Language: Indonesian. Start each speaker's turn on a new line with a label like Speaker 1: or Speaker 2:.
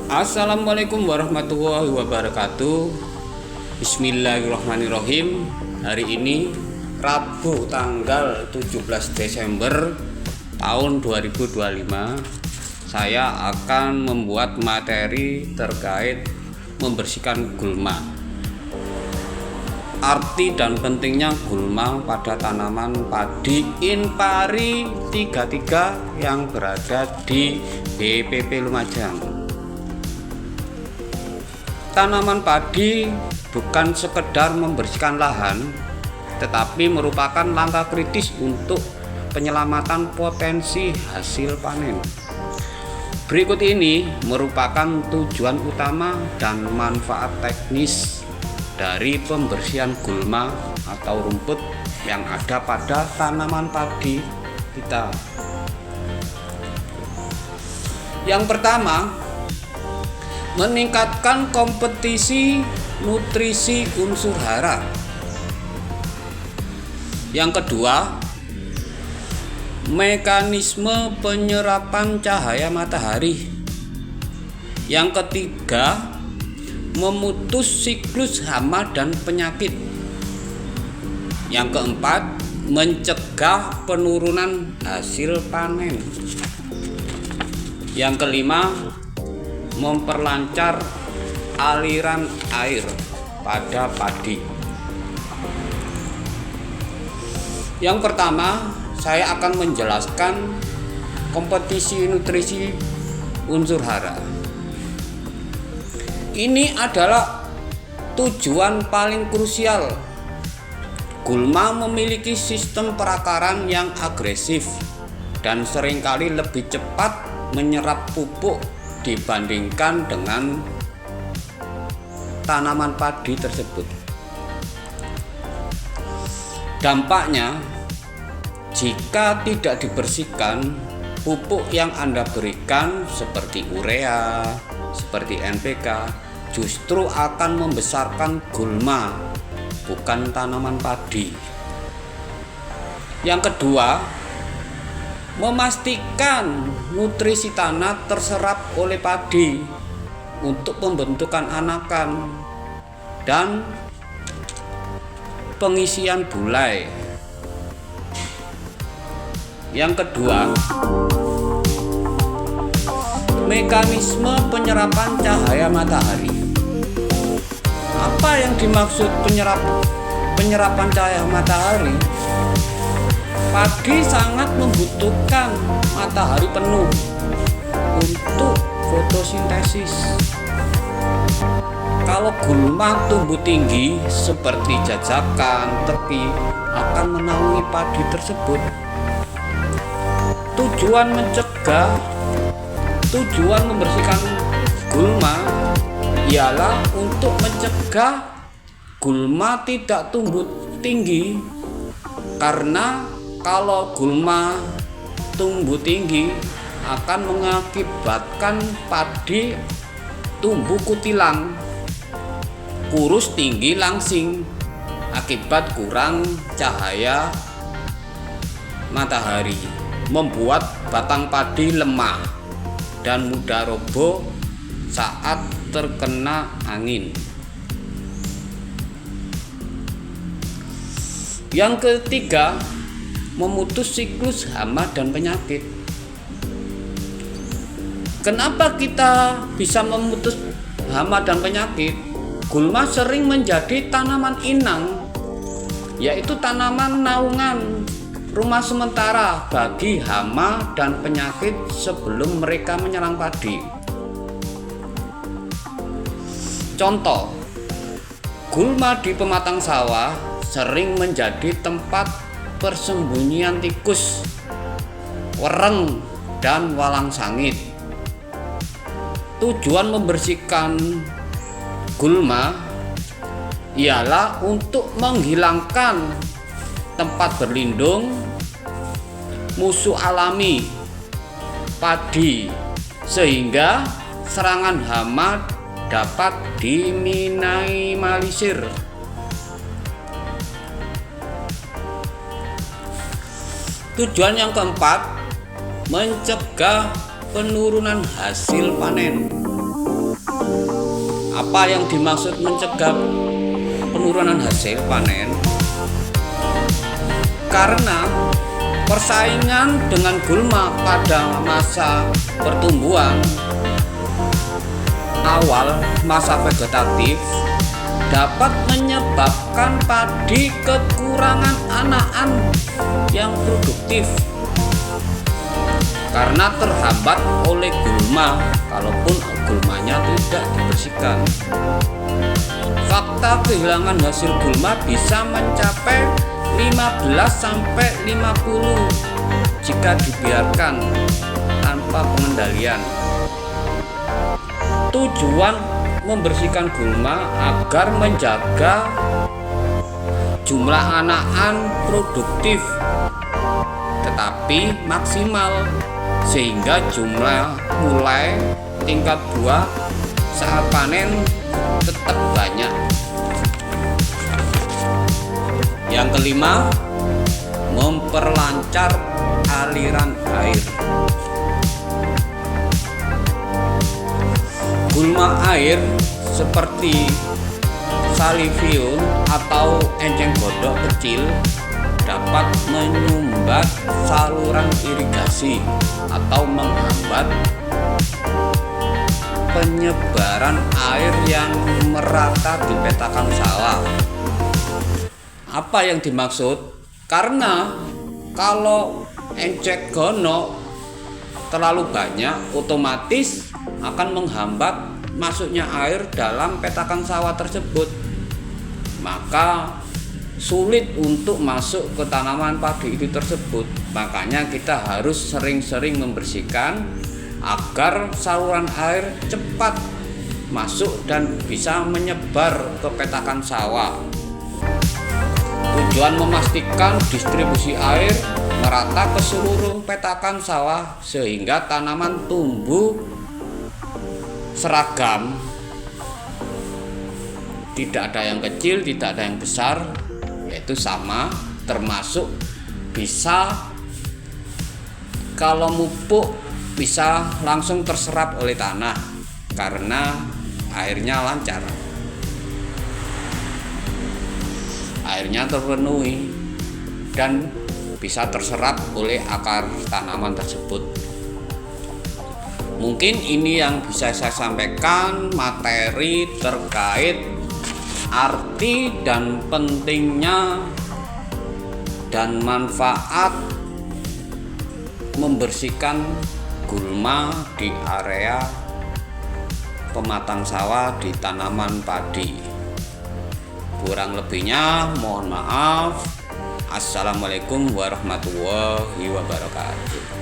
Speaker 1: Assalamualaikum warahmatullahi wabarakatuh. Bismillahirrahmanirrahim. Hari ini Rabu tanggal 17 Desember tahun 2025, saya akan membuat materi terkait membersihkan gulma. Arti dan pentingnya gulma pada tanaman padi Inpari 33 yang berada di BPP Lumajang. Tanaman padi bukan sekedar membersihkan lahan, tetapi merupakan langkah kritis untuk penyelamatan potensi hasil panen. Berikut ini merupakan tujuan utama dan manfaat teknis dari pembersihan gulma atau rumput yang ada pada tanaman padi kita. Yang pertama, meningkatkan kompetisi nutrisi unsur hara. Yang kedua, mekanisme penyerapan cahaya matahari. Yang ketiga, memutus siklus hama dan penyakit. Yang keempat, mencegah penurunan hasil panen. Yang kelima, memperlancar aliran air pada padi. Yang pertama, saya akan menjelaskan kompetisi nutrisi unsur hara. Ini adalah tujuan paling krusial. Gulma memiliki sistem perakaran yang agresif dan seringkali lebih cepat menyerap pupuk dibandingkan dengan tanaman padi tersebut. Dampaknya, jika tidak dibersihkan, pupuk yang Anda berikan seperti urea, seperti NPK, justru akan membesarkan gulma, bukan tanaman padi. Yang kedua, memastikan nutrisi tanah terserap oleh padi untuk pembentukan anakan dan pengisian bulai. Yang kedua, mekanisme penyerapan cahaya matahari. Apa yang dimaksud penyerapan cahaya matahari? Padi sangat membutuhkan matahari penuh untuk fotosintesis. Kalau gulma tumbuh tinggi seperti jajakan, tepi akan menaungi padi tersebut. Tujuan membersihkan gulma ialah untuk mencegah gulma tidak tumbuh tinggi, karena kalau gulma tumbuh tinggi akan mengakibatkan padi tumbuh kutilang, kurus tinggi langsing akibat kurang cahaya matahari, membuat batang padi lemah dan mudah roboh saat terkena angin. Yang ketiga, memutus siklus hama dan penyakit. Kenapa kita bisa memutus hama dan penyakit? Gulma sering menjadi tanaman inang, yaitu tanaman naungan rumah sementara bagi hama dan penyakit sebelum mereka menyerang padi. Contoh, gulma di pematang sawah sering menjadi tempat persembunyian tikus, wereng, dan walang sangit. Tujuan membersihkan gulma ialah untuk menghilangkan tempat berlindung musuh alami padi, sehingga serangan hama dapat diminimalisir. Tujuan yang keempat, mencegah penurunan hasil panen. Apa yang dimaksud mencegah penurunan hasil panen? Karena persaingan dengan gulma pada masa pertumbuhan awal masa vegetatif dapat menyebabkan padi kekurangan anakan yang produktif karena terhambat oleh gulma, kalaupun gulmanya tidak dibersihkan. Fakta kehilangan hasil gulma bisa mencapai 15-50 jika dibiarkan tanpa pengendalian. Tujuan membersihkan gulma agar menjaga jumlah anakan produktif tetapi maksimal, sehingga jumlah mulai tingkat buah saat panen tetap banyak. Yang kelima, memperlancar aliran air. Gulma air seperti salivium atau enceng godok kecil dapat menyumbat saluran irigasi atau menghambat penyebaran air yang merata di petakan sawah. Apa yang dimaksud? Karena kalau enceng godok terlalu banyak, otomatis akan menghambat masuknya air dalam petakan sawah tersebut, maka sulit untuk masuk ke tanaman padi itu tersebut. Makanya kita harus sering-sering membersihkan agar saluran air cepat masuk dan bisa menyebar ke petakan sawah. Tujuan memastikan distribusi air merata ke seluruh petakan sawah sehingga tanaman tumbuh seragam, tidak ada yang kecil, tidak ada yang besar, yaitu sama, termasuk bisa kalau mupuk bisa langsung terserap oleh tanah karena airnya lancar, airnya terpenuhi dan bisa terserap oleh akar tanaman tersebut. Mungkin ini yang bisa saya sampaikan materi terkait arti dan pentingnya dan manfaat membersihkan gulma di area pematang sawah di tanaman padi. Kurang lebihnya mohon maaf. Assalamualaikum warahmatullahi wabarakatuh.